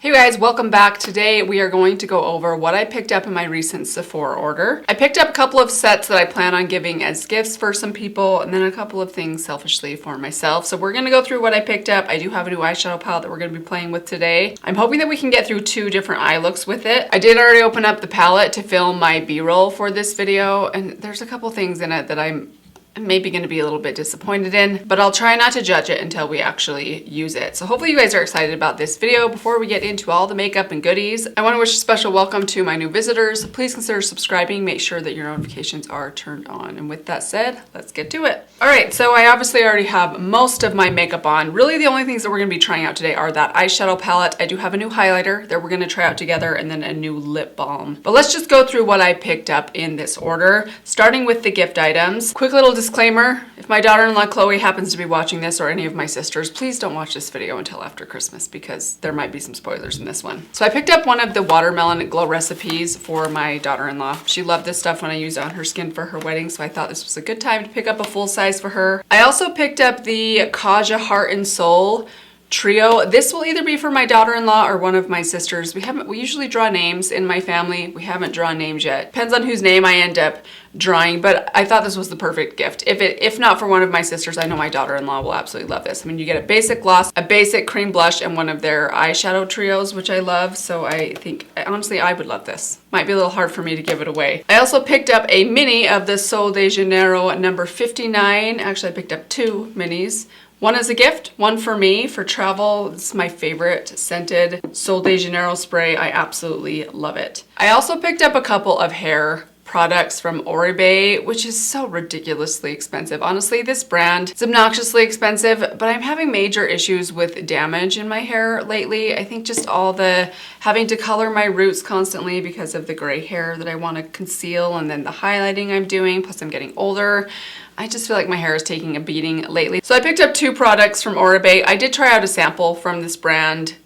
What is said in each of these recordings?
Hey guys, welcome back. Today we are going to go over what I picked up in my recent Sephora order. I picked up a couple of sets that I plan on giving as gifts for some people, and then a couple of things selfishly for myself. So we're gonna go through what I picked up. I do have a new eyeshadow palette that we're gonna be playing with today. I'm hoping that we can get through 2 different eye looks with it. I did already open up the palette to film my B-roll for this video, and there's a couple things in it that I'm maybe going to be a little bit disappointed in, but I'll try not to judge it until we actually use it. So hopefully you guys are excited about this video. Before we get into all the makeup and goodies, I want to wish a special welcome to my new visitors. Please consider subscribing. Make sure that your notifications are turned on. And with that said, let's get to it. All right, so I obviously already have most of my makeup on. Really the only things that we're going to be trying out today are that eyeshadow palette. I do have a new highlighter that we're going to try out together, and then a new lip balm. But let's just go through what I picked up in this order, starting with the gift items. Quick little disclaimer, if my daughter-in-law Chloe happens to be watching this, or any of my sisters, please don't watch this video until after Christmas because there might be some spoilers in this one. So I picked up one of the watermelon glow recipes for my daughter-in-law. She loved this stuff when I used it on her skin for her wedding, so I thought this was a good time to pick up a full size for her. I also picked up the Kaja Heart and Soul trio. This will either be for my daughter-in-law or one of my sisters. We usually draw names in my family. We haven't drawn names yet. Depends on whose name I end up drawing, but I thought this was the perfect gift. If not for one of my sisters, I know my daughter-in-law will absolutely love this. I mean, you get a basic gloss, a basic cream blush, and one of their eyeshadow trios, which I love. So I think, honestly, I would love this. Might be a little hard for me to give it away. I also picked up a mini of the Sol de Janeiro number 59. Actually, I picked up 2 minis. One as a gift, one for me for travel. It's my favorite scented Sol de Janeiro spray. I absolutely love it. I also picked up a couple of hair products from Oribe, which is so ridiculously expensive. Honestly, this brand is obnoxiously expensive, but I'm having major issues with damage in my hair lately. I think just all the having to color my roots constantly because of the gray hair that I want to conceal, and then the highlighting I'm doing, plus I'm getting older. I just feel like my hair is taking a beating lately. So I picked up 2 products from Oribe. I did try out a sample from this brand.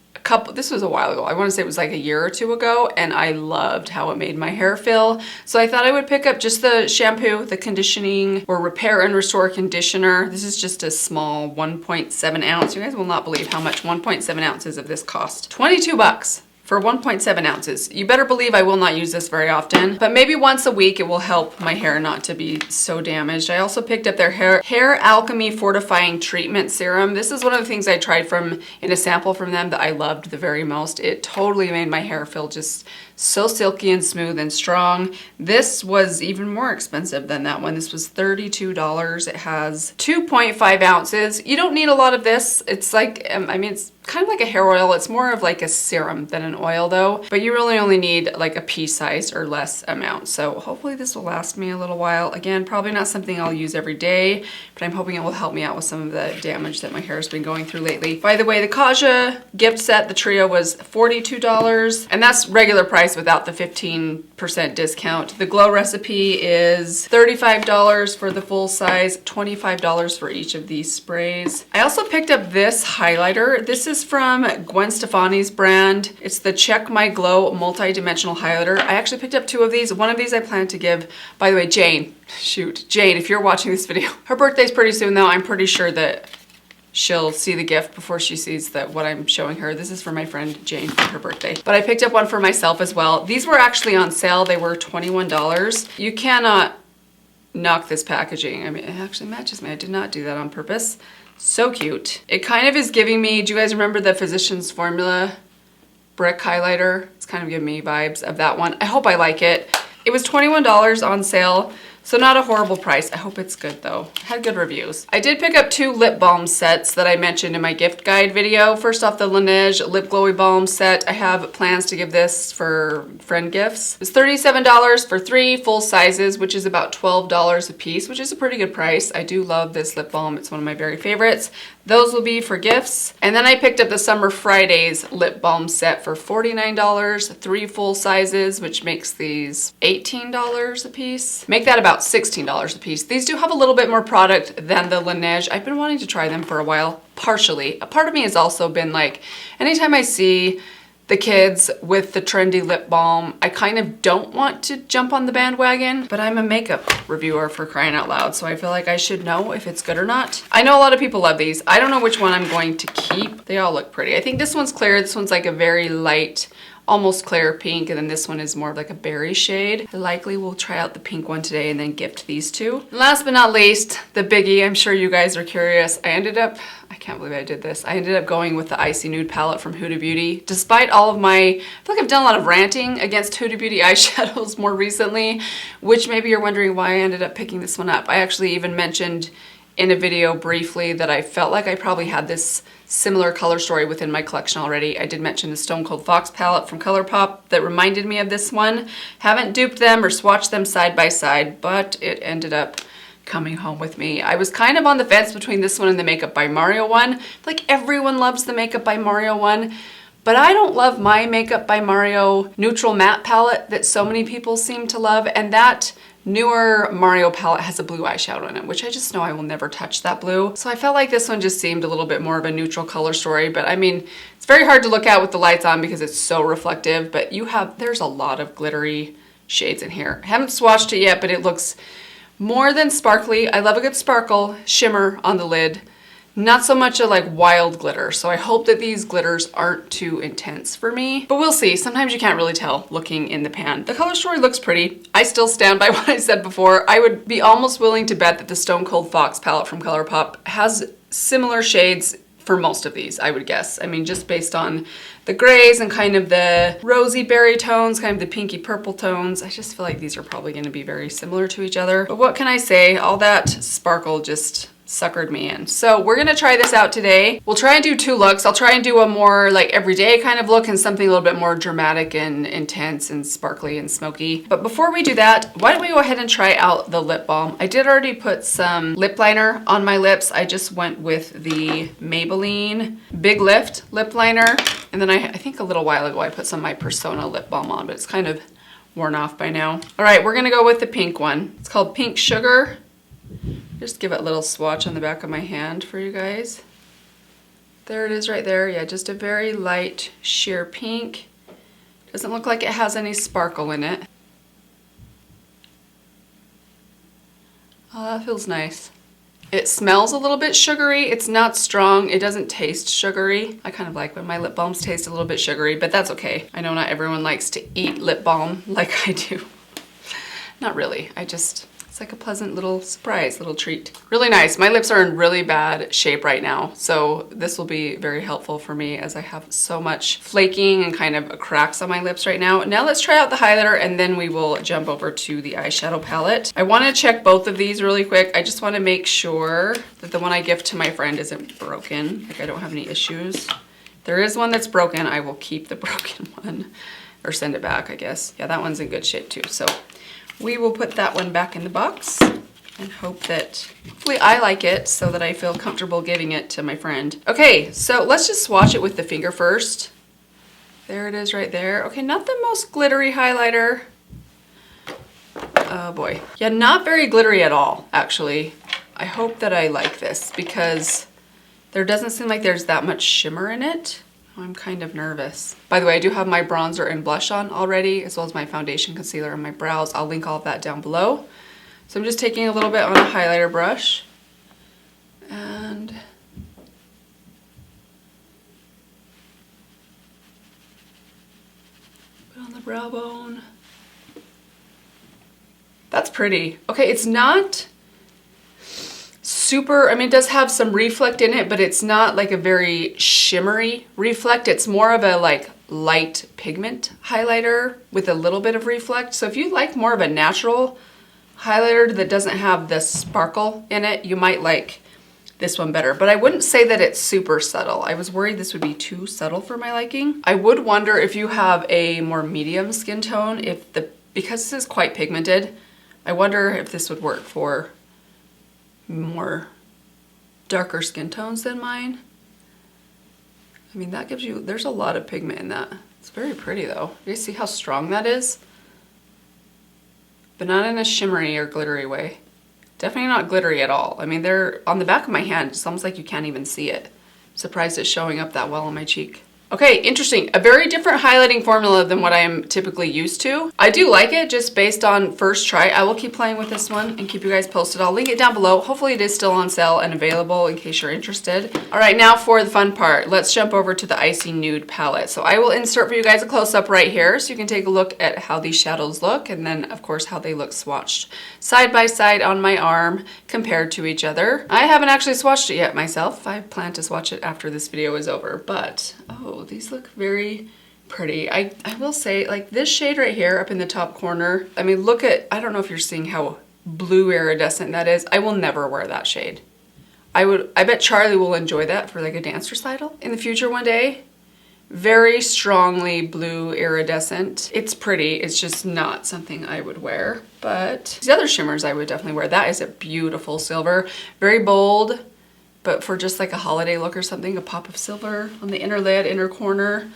This was a while ago. I want to say it was like a year or 2 ago, and I loved how it made my hair feel. So I thought I would pick up just the shampoo, the conditioning or repair and restore conditioner. This is just a small 1.7 ounce. You guys will not believe how much 1.7 ounces of this cost. 22 bucks. For 1.7 ounces. You better believe I will not use this very often, but maybe once a week it will help my hair not to be so damaged. I also picked up their Hair Alchemy Fortifying Treatment Serum. This is one of the things I tried in a sample from them that I loved the very most. It totally made my hair feel just so silky and smooth and strong. This was even more expensive than that one. This was $32. It has 2.5 ounces. You don't need a lot of this. It's like, I mean, it's kind of like a hair oil. It's more of like a serum than an oil though, but you really only need like a pea-sized or less amount. So hopefully this will last me a little while. Again, probably not something I'll use every day, but I'm hoping it will help me out with some of the damage that my hair has been going through lately. By the way, the Kaja gift set, the trio, was $42, and that's regular price without the 15% discount. The glow recipe is $35 for the full size, $25 for each of these sprays. I also picked up this highlighter. This is from Gwen Stefani's brand. It's the Check My Glow Multi-Dimensional Highlighter. I actually picked up 2 of these. One of these I plan to give, by the way, Jane, if you're watching this video. Her birthday's pretty soon though. I'm pretty sure that she'll see the gift before she sees what I'm showing her. This is for my friend Jane for her birthday. But I picked up one for myself as well. These were actually on sale. They were $21. You cannot knock this packaging. I mean, it actually matches me. I did not do that on purpose. So cute. It kind of is giving me, do you guys remember the Physicians Formula brick highlighter? It's kind of giving me vibes of that one. I hope I like it. It was $21 on sale. So not a horrible price. I hope it's good though. Had good reviews. I did pick up 2 lip balm sets that I mentioned in my gift guide video. First off, the Laneige Lip Glowy Balm set. I have plans to give this for friend gifts. It's $37 for 3 full sizes, which is about $12 a piece, which is a pretty good price. I do love this lip balm. It's one of my very favorites. Those will be for gifts. And then I picked up the Summer Fridays lip balm set for $49, 3 full sizes, which makes these $18 a piece. Make that about $16 a piece. These do have a little bit more product than the Laneige. I've been wanting to try them for a while, partially. A part of me has also been like, anytime I see the kids with the trendy lip balm. I kind of don't want to jump on the bandwagon, but I'm a makeup reviewer, for crying out loud, so I feel like I should know if it's good or not. I know a lot of people love these. I don't know which one I'm going to keep. They all look pretty. I think this one's clear. This one's like a very light, almost clear pink, and then this one is more of like a berry shade. I likely will try out the pink one today and then gift these two. And last but not least, the biggie. I'm sure you guys are curious. I can't believe I did this. I ended up going with the Icy Nude palette from Huda Beauty. Despite all of I feel like I've done a lot of ranting against Huda Beauty eyeshadows more recently, which maybe you're wondering why I ended up picking this one up. I actually even mentioned in a video briefly that I felt like I probably had this similar color story within my collection already. I did mention the Stone Cold Fox palette from ColourPop that reminded me of this one. Haven't duped them or swatched them side by side, but it ended up coming home with me. I was kind of on the fence between this one and the Makeup by Mario one. Like everyone loves the Makeup by Mario one, but I don't love my Makeup by Mario neutral matte palette that so many people seem to love, and that newer Mario palette has a blue eyeshadow in it, which I just know I will never touch that blue. So I felt like this one just seemed a little bit more of a neutral color story, but I mean, it's very hard to look at with the lights on because it's so reflective, but there's a lot of glittery shades in here. I haven't swatched it yet, but it looks more than sparkly. I love a good sparkle, shimmer on the lid. Not so much a like wild glitter, so I hope that these glitters aren't too intense for me, but we'll see. Sometimes you can't really tell looking in the pan. The color story looks pretty. I still stand by what I said before. I would be almost willing to bet that the Stone Cold Fox palette from ColourPop has similar shades for most of these, I would guess. I mean, just based on the grays and kind of the rosy berry tones, kind of the pinky purple tones, I just feel like these are probably going to be very similar to each other. But what can I say? All that sparkle just suckered me in. So we're gonna try this out today. We'll try and do two looks. I'll try and do a more like everyday kind of look and something a little bit more dramatic and intense and sparkly and smoky. But before we do that, why don't we go ahead and try out the lip balm. I did already put some lip liner on my lips. I just went with the Maybelline Big Lift lip liner. And then I think a little while ago I put some of my Persona lip balm on, but it's kind of worn off by now. All right, we're gonna go with the pink one. It's called Pink Sugar. Just give it a little swatch on the back of my hand for you guys. There it is right there. Yeah, just a very light sheer pink. Doesn't look like it has any sparkle in it. Oh, that feels nice. It smells a little bit sugary. It's not strong. It doesn't taste sugary. I kind of like when my lip balms taste a little bit sugary, but that's okay. I know not everyone likes to eat lip balm like I do. Not really. It's like a pleasant little surprise, little treat. Really nice. My lips are in really bad shape right now, so this will be very helpful for me as I have so much flaking and kind of cracks on my lips right now. Now let's try out the highlighter and then we will jump over to the eyeshadow palette. I want to check both of these really quick. I just want to make sure that the one I gift to my friend isn't broken. Like I don't have any issues. If there is one that's broken, I will keep the broken one or send it back, I guess. Yeah, that one's in good shape too. So we will put that one back in the box and hope that hopefully I like it so that I feel comfortable giving it to my friend. Okay, so let's just swatch it with the finger first. There it is right there. Okay, not the most glittery highlighter. Oh boy. Yeah, not very glittery at all, actually. I hope that I like this because there doesn't seem like there's that much shimmer in it. I'm kind of nervous. By the way, I do have my bronzer and blush on already, as well as my foundation, concealer, and my brows. I'll link all of that down below. So I'm just taking a little bit on a highlighter brush and put on the brow bone. That's pretty. Okay, it's not super, I mean, it does have some reflect in it, but it's not like a very shimmery reflect. It's more of a like light pigment highlighter with a little bit of reflect. So if you like more of a natural highlighter that doesn't have the sparkle in it, you might like this one better. But I wouldn't say that it's super subtle. I was worried this would be too subtle for my liking. I would wonder if you have a more medium skin tone, because this is quite pigmented, I wonder if this would work for more darker skin tones than mine. I mean, that gives you, there's a lot of pigment in that. It's very pretty though. You see how strong that is? But not in a shimmery or glittery way. Definitely not glittery at all. I mean, they're on the back of my hand. It's almost like you can't even see it. I'm surprised it's showing up that well on my cheek. Okay, interesting. A very different highlighting formula than what I am typically used to. I do like it just based on first try. I will keep playing with this one and keep you guys posted. I'll link it down below. Hopefully it is still on sale and available in case you're interested. All right, now for the fun part. Let's jump over to the Icy Nude palette. So I will insert for you guys a close-up right here so you can take a look at how these shadows look and then, of course, how they look swatched side by side on my arm compared to each other. I haven't actually swatched it yet myself. I plan to swatch it after this video is over, but oh, these look very pretty. I will say, like, this shade right here up in the top corner, I mean, look at, I don't know if you're seeing how blue iridescent that is. I will never wear that shade. I bet Charlie will enjoy that for like a dance recital in the future one day. Very strongly blue iridescent. It's pretty, it's just not something I would wear, but these other shimmers I would definitely wear. That is a beautiful silver, very bold. But for just like a holiday look or something, a pop of silver on the inner lid, inner corner.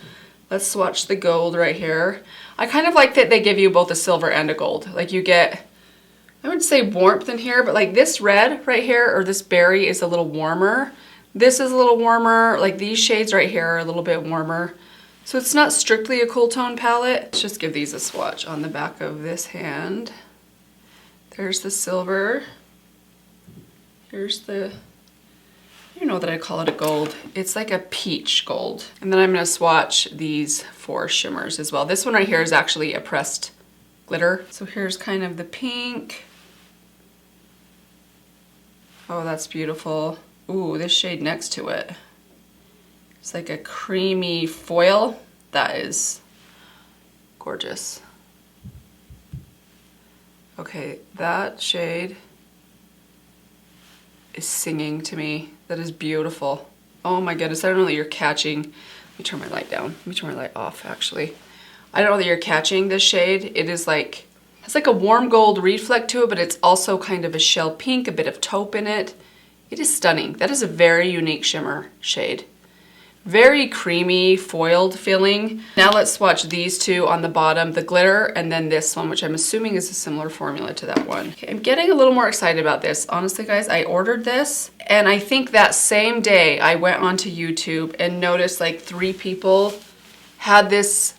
Let's swatch the gold right here. I kind of like that they give you both a silver and a gold. Like you get, I would say warmth in here, but like this red right here, or this berry is a little warmer. This is a little warmer. Like these shades right here are a little bit warmer. So it's not strictly a cool tone palette. Let's just give these a swatch on the back of this hand. There's the silver. Here's the, you know that I call it a gold. It's like a peach gold. And then I'm gonna swatch these 4 shimmers as well. This one right here is actually a pressed glitter. So here's kind of the pink. Oh, that's beautiful. Ooh, this shade next to it. It's like a creamy foil. That is gorgeous. Okay, that shade is singing to me. That is beautiful. Oh my goodness, I don't know that you're catching. Let me turn my light down. Let me turn my light off, actually. I don't know that you're catching this shade. It is like, it's like a warm gold reflect to it, but it's also kind of a shell pink, a bit of taupe in it. It is stunning. That is a very unique shimmer shade. Very creamy, foiled feeling. Now let's swatch these 2 on the bottom, the glitter, and then this one, which I'm assuming is a similar formula to that one. Okay, I'm getting a little more excited about this. Honestly, guys, I ordered this, and I think that same day I went onto YouTube and noticed like 3 people had this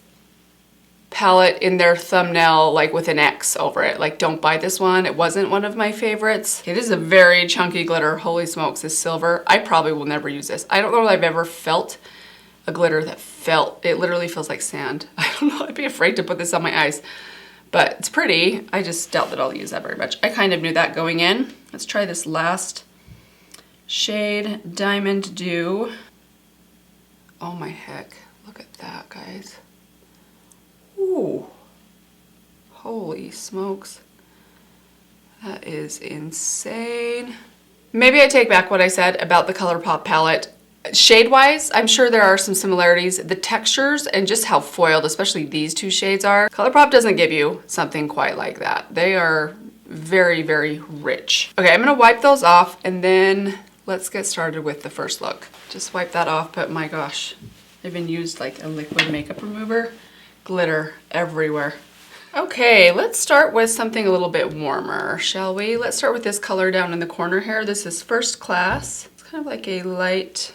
palette in their thumbnail, like with an X over it. Like, don't buy this one. It wasn't one of my favorites. It is a very chunky glitter. Holy smokes, this silver. I probably will never use this. I don't know if I've ever felt a glitter that felt, it literally feels like sand. I don't know, I'd be afraid to put this on my eyes. But it's pretty. I just doubt that I'll use that very much. I kind of knew that going in. Let's try this last shade, Diamond Dew. Oh my heck, look at that, guys. Ooh, holy smokes. That is insane. Maybe I take back what I said about the ColourPop palette. Shade-wise, I'm sure there are some similarities. The textures and just how foiled, especially these 2 shades are. ColourPop doesn't give you something quite like that. They are very, very rich. Okay, I'm gonna wipe those off and then let's get started with the first look. Just wipe that off, but my gosh, I've been used like a liquid makeup remover. Glitter everywhere. Okay, let's start with something a little bit warmer, shall we? Let's start with this color down in the corner here. This is First Class. It's kind of like a light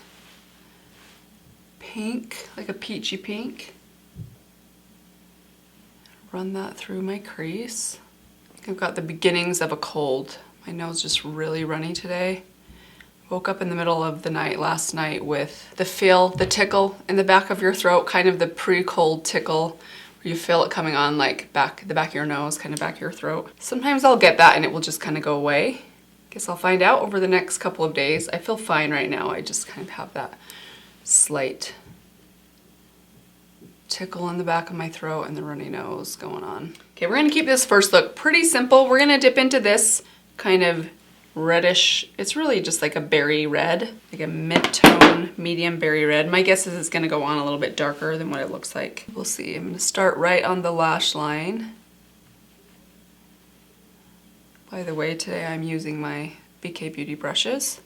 pink, like a peachy pink. Run that through my crease. I've got the beginnings of a cold. My nose is just really runny today. Woke up in the middle of the night last night with the feel, the tickle in the back of your throat, kind of the pre-cold tickle where you feel it coming on like the back of your nose, kind of back of your throat. Sometimes I'll get that and it will just kind of go away. Guess I'll find out over the next couple of days. I feel fine right now. I just kind of have that slight tickle in the back of my throat and the runny nose going on. Okay, we're gonna keep this first look pretty simple. We're gonna dip into this kind of reddish, it's really just like a berry red, like a mid-tone medium berry red. My guess is it's gonna go on a little bit darker than what it looks like. We'll see. I'm gonna start right on the lash line. By the way, today I'm using my BK Beauty brushes.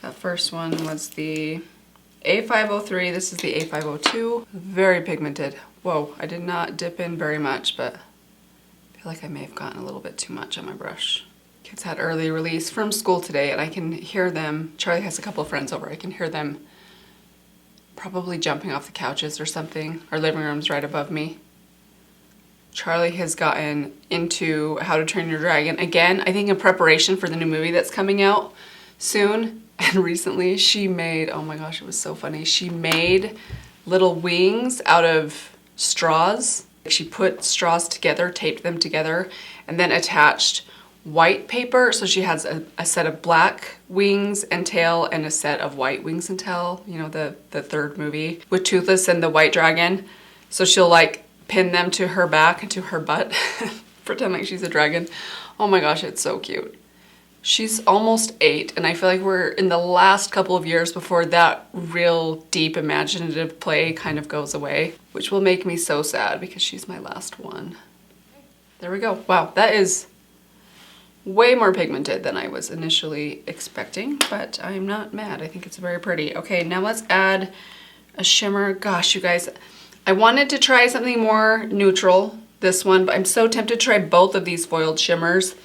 That first one was the A503, this is the A502. Very pigmented. Whoa, I did not dip in very much, but I feel like I may have gotten a little bit too much on my brush. Kids had early release from school today and I can hear them, Charlie has a couple of friends over, I can hear them probably jumping off the couches or something. Our living room's right above me. Charlie has gotten into How to Train Your Dragon again, I think in preparation for the new movie that's coming out soon. And recently she made, oh my gosh, it was so funny. She made little wings out of straws. She put straws together, taped them together, and then attached white paper. So she has a set of black wings and tail and a set of white wings and tail, you know, the third movie with Toothless and the white dragon. So she'll like pin them to her back and to her butt, pretend like she's a dragon. Oh my gosh, it's so cute. She's almost 8, and I feel like we're in the last couple of years before that real deep imaginative play kind of goes away, which will make me so sad because she's my last one. There we go. Wow, that is way more pigmented than I was initially expecting, but I'm not mad. I think it's very pretty. Okay, now let's add a shimmer. Gosh, you guys, I wanted to try something more neutral, this one, but I'm so tempted to try both of these foiled shimmers.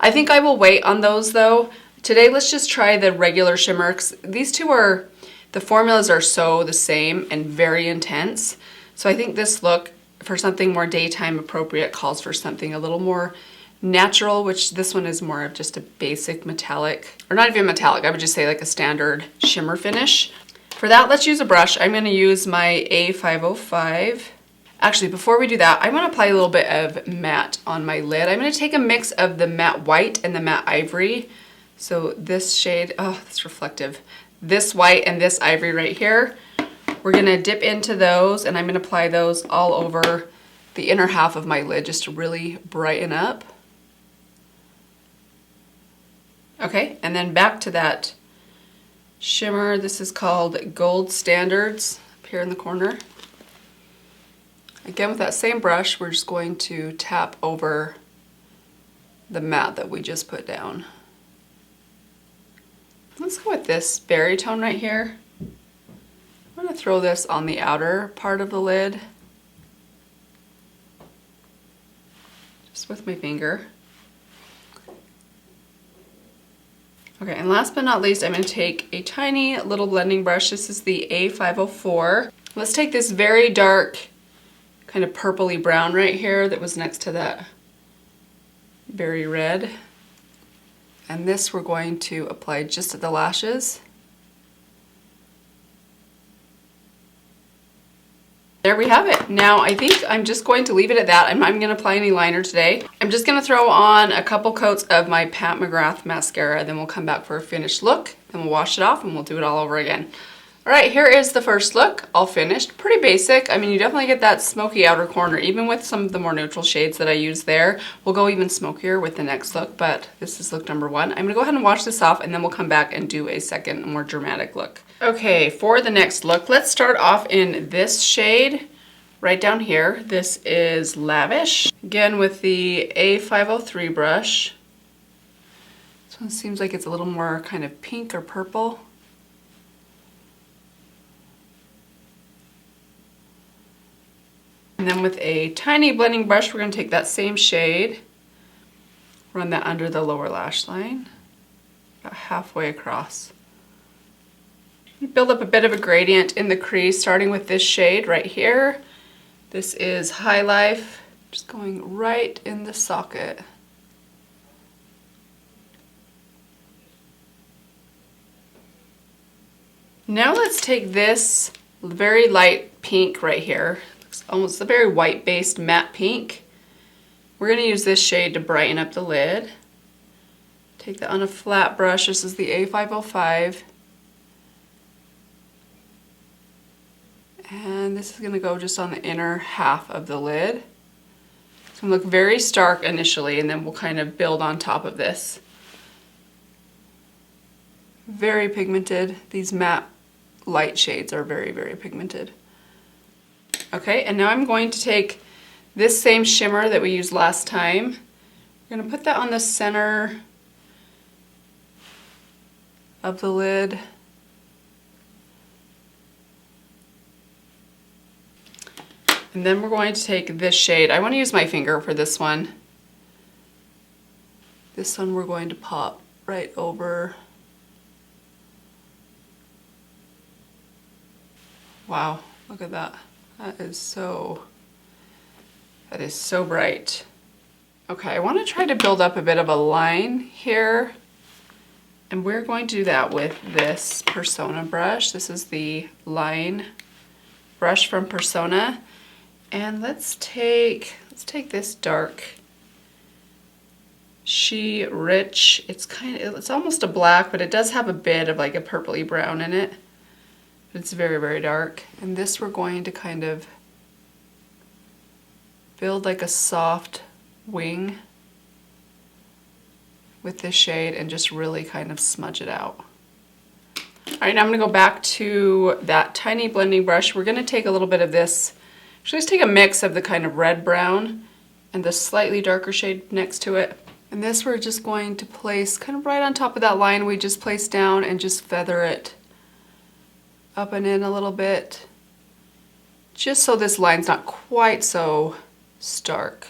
I think I will wait on those though. Today, let's just try the regular shimmer. These two are, the formulas are so the same and very intense. So I think this look for something more daytime appropriate calls for something a little more natural, which this one is more of just a basic metallic, or not even metallic, I would just say like a standard shimmer finish. For that, let's use a brush. I'm gonna use my A505. Actually, before we do that, I want to apply a little bit of matte on my lid. I'm going to take a mix of the matte white and the matte ivory. So this shade, oh, that's reflective. This white and this ivory right here. We're going to dip into those, and I'm going to apply those all over the inner half of my lid just to really brighten up. Okay, and then back to that shimmer. This is called Gold Standards up here in the corner. Again, with that same brush, we're just going to tap over the matte that we just put down. Let's go with this berry tone right here. I'm going to throw this on the outer part of the lid, just with my finger. Okay, and last but not least, I'm going to take a tiny little blending brush. This is the A504. Let's take this very dark, kind of purpley brown right here that was next to that berry red. And this we're going to apply just at the lashes. There we have it. Now I think I'm just going to leave it at that. I'm not going to apply any liner today. I'm just going to throw on a couple coats of my Pat McGrath mascara, then we'll come back for a finished look, then we'll wash it off and we'll do it all over again. All right, here is the first look, all finished. Pretty basic. I mean, you definitely get that smoky outer corner, even with some of the more neutral shades that I use there. We'll go even smokier with the next look, but this is look number 1. I'm gonna go ahead and wash this off, and then we'll come back and do a second, more dramatic look. Okay, for the next look, let's start off in this shade right down here. This is Lavish. Again, with the A503 brush. This one seems like it's a little more kind of pink or purple. And then with a tiny blending brush, we're going to take that same shade, run that under the lower lash line, about halfway across. Build up a bit of a gradient in the crease, starting with this shade right here. This is High Life, just going right in the socket. Now let's take this very light pink right here. Almost a very white based matte pink. We're going to use this shade to brighten up the lid. Take that on a flat brush. This is the A505. And this is going to go just on the inner half of the lid. It's going to look very stark initially, and then we'll kind of build on top of this. Very pigmented. These matte light shades are very, very pigmented. Okay, and now I'm going to take this same shimmer that we used last time. We're going to put that on the center of the lid. And then we're going to take this shade. I want to use my finger for this one. This one we're going to pop right over. Wow, look at that. That is so bright. Okay, I want to try to build up a bit of a line here. And we're going to do that with this Persona brush. This is the line brush from Persona. And let's take this dark She Rich. It's almost a black, but it does have a bit of like a purpley brown in it. It's very, very dark. And this we're going to kind of build like a soft wing with this shade and just really kind of smudge it out. All right, now I'm gonna go back to that tiny blending brush. We're gonna take a little bit of this, actually let's take a mix of the kind of red brown and the slightly darker shade next to it. And this we're just going to place kind of right on top of that line we just placed down and just feather it up and in a little bit, just so this line's not quite so stark.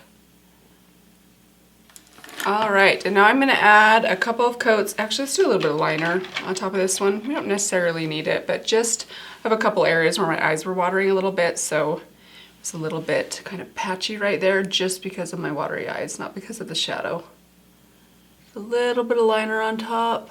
All right, and now I'm gonna add a couple of coats. Actually, let's do a little bit of liner on top of this one. We don't necessarily need it, but just have a couple areas where my eyes were watering a little bit, so it's a little bit kind of patchy right there just because of my watery eyes, not because of the shadow. A little bit of liner on top,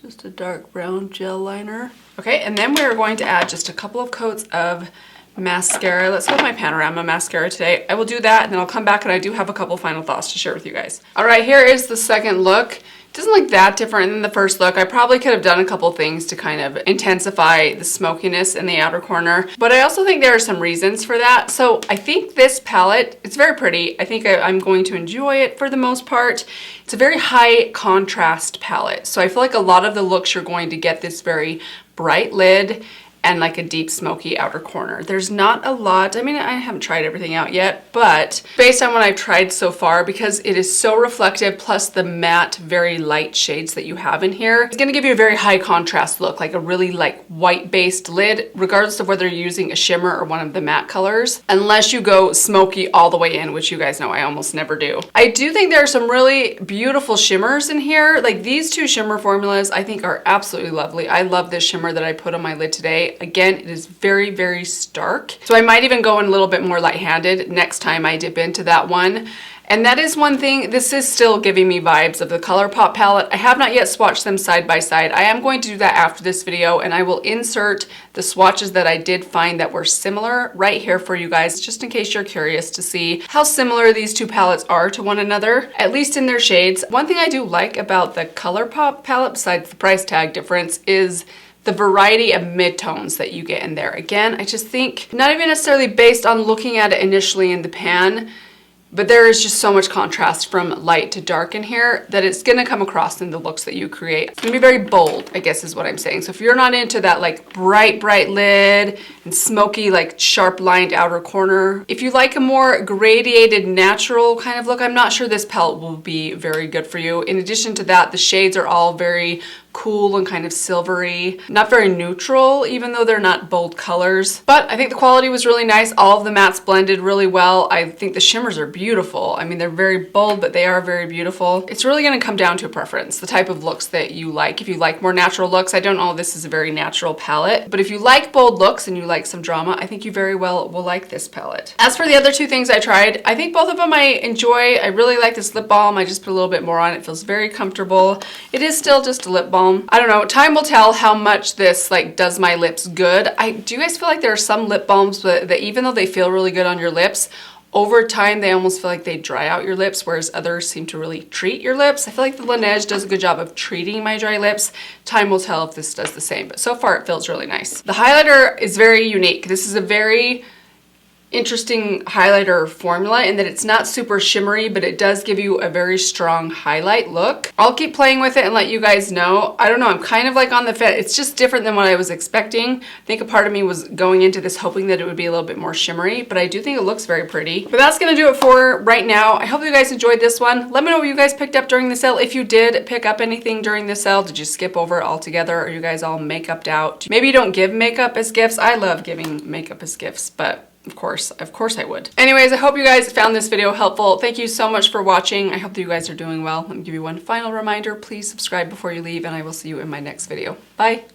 just a dark brown gel liner. Okay, and then we're going to add just a couple of coats of mascara. Let's go with my Panorama mascara today. I will do that and then I'll come back and I do have a couple final thoughts to share with you guys. All right, here is the second look. It doesn't look that different than the first look. I probably could have done a couple things to kind of intensify the smokiness in the outer corner, but I also think there are some reasons for that. So I think this palette, it's very pretty. I think I'm going to enjoy it for the most part. It's a very high contrast palette. So I feel like a lot of the looks you're going to get this very bright lid and like a deep smoky outer corner. There's not a lot, I mean, I haven't tried everything out yet, but based on what I've tried so far, because it is so reflective, plus the matte, very light shades that you have in here, it's gonna give you a very high contrast look, like a really like white-based lid, regardless of whether you're using a shimmer or one of the matte colors, unless you go smoky all the way in, which you guys know I almost never do. I do think there are some really beautiful shimmers in here. Like these two shimmer formulas I think are absolutely lovely. I love this shimmer that I put on my lid today. Again, it is very, very stark. So I might even go in a little bit more light-handed next time I dip into that one. And that is one thing, this is still giving me vibes of the ColourPop palette. I have not yet swatched them side by side. I am going to do that after this video and I will insert the swatches that I did find that were similar right here for you guys, just in case you're curious to see how similar these two palettes are to one another, at least in their shades. One thing I do like about the ColourPop palette, besides the price tag difference, is the variety of mid-tones that you get in there. Again, I just think, not even necessarily based on looking at it initially in the pan, but there is just so much contrast from light to dark in here that it's gonna come across in the looks that you create. It's gonna be very bold, I guess is what I'm saying. So if you're not into that like bright lid and smoky, like sharp lined outer corner, if you like a more gradiated, natural kind of look, I'm not sure this palette will be very good for you. In addition to that, the shades are all very cool and kind of silvery, not very neutral, even though they're not bold colors. But I think the quality was really nice. All of the mattes blended really well. I think the shimmers are beautiful. I mean, they're very bold, but they are very beautiful. It's really gonna come down to a preference, the type of looks that you like. If you like more natural looks, I don't know, this is a very natural palette, but if you like bold looks and you like some drama, I think you very well will like this palette. As for the other two things I tried, I think both of them I enjoy. I really like this lip balm. I just put a little bit more on. It feels very comfortable. It is still just a lip balm. I don't know, time will tell how much this like does my lips good. Do you guys feel like there are some lip balms that even though they feel really good on your lips, over time they almost feel like they dry out your lips, whereas others seem to really treat your lips? I feel like the Laneige does a good job of treating my dry lips. Time will tell if this does the same, but so far it feels really nice. The highlighter is very unique. This is a very interesting highlighter formula in that it's not super shimmery, but it does give you a very strong highlight look. I'll keep playing with it and let you guys know. I don't know, I'm kind of like on the fence. It's just different than what I was expecting. I think a part of me was going into this hoping that it would be a little bit more shimmery, but I do think it looks very pretty. But that's gonna do it for right now. I hope you guys enjoyed this one. Let me know what you guys picked up during the sale. If you did pick up anything during the sale, did you skip over it altogether? Are you guys all makeuped out? Maybe you don't give makeup as gifts. I love giving makeup as gifts, but of course I would. Anyways, I hope you guys found this video helpful. Thank you so much for watching. I hope that you guys are doing well. Let me give you one final reminder. Please subscribe before you leave, and I will see you in my next video. Bye.